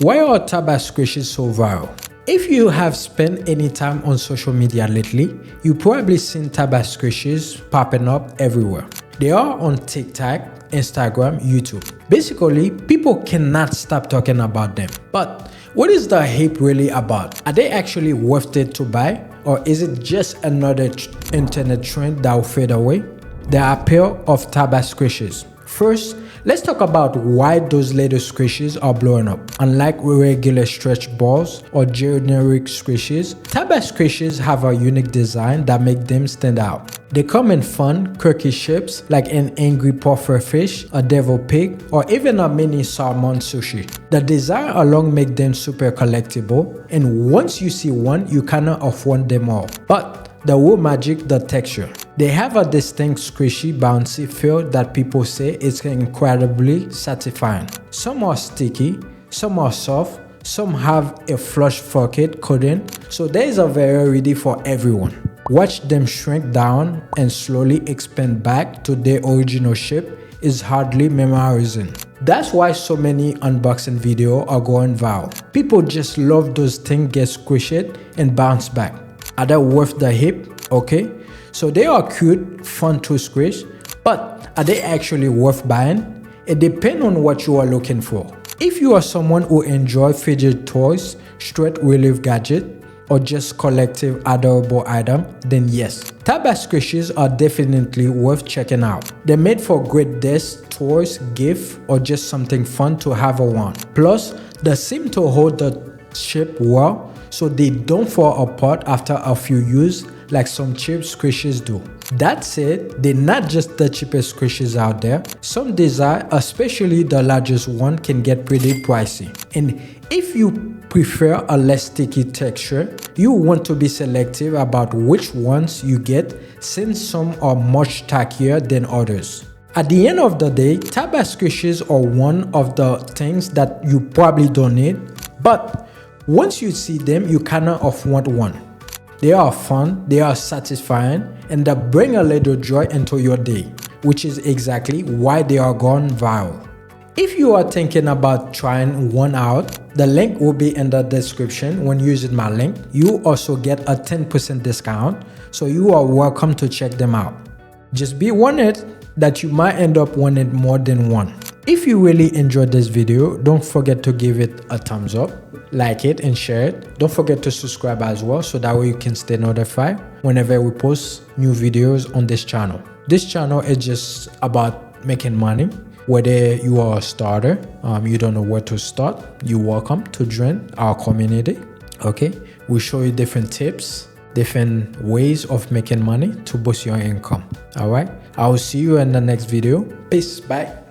Why are Taba squishes so viral? If you have spent any time on social media lately, you've probably seen Taba squishes popping up everywhere. They are on TikTok, Instagram, YouTube. Basically, people cannot stop talking about them. But what is the hype really about? Are they actually worth it to buy? Or is it just another internet trend that will fade away? The appeal of Taba squishes. First, let's talk about why those little squishes are blowing up. Unlike regular stretch balls or generic squishes, Taba squishes have a unique design that makes them stand out. They come in fun, quirky shapes like an angry puffer fish, a devil pig, or even a mini salmon sushi. The design alone makes them super collectible, and once you see one, you cannot afford them all. But the real magic, the texture. They have a distinct squishy, bouncy feel that people say is incredibly satisfying. Some are sticky, some are soft, some have a flush forked coating, so there is a variety for everyone. Watch them shrink down and slowly expand back to their original shape is hardly memorizing. That's why so many unboxing videos are going viral. People just love those things get squished and bounce back. Are they worth the hype? Okay, so they are cute, fun to squish, but are they actually worth buying? It depends on what you are looking for. If you are someone who enjoys fidget toys, straight relief gadgets, or just collective adorable items, then yes, Taba squishes are definitely worth checking out. They're made for great desk, toys, gift, or just something fun to have around. Plus, they seem to hold the shape well, so they don't fall apart after a few uses like some cheap squishes do. That said, they're not just the cheapest squishes out there. Some designs, especially the largest one, can get pretty pricey. And if you prefer a less sticky texture, you want to be selective about which ones you get, since some are much tackier than others. At the end of the day, Taba squishes are one of the things that you probably don't need, but once you see them, you cannot afford one. They are fun, they are satisfying, and they bring a little joy into your day, which is exactly why they are gone viral. If you are thinking about trying one out, the link will be in the description. When using my link, you also get a 10% discount, so you are welcome to check them out. Just be warned that you might end up wanting more than one. If you really enjoyed this video, don't forget to give it a thumbs up, like it and share it. Don't forget to subscribe as well, so that way you can stay notified whenever we post new videos on this channel. This channel is just about making money. Whether you are a starter, you don't know where to start, you're welcome to join our community. Okay, we show you different tips, different ways of making money to boost your income. All right, I will see you in the next video. Peace. Bye.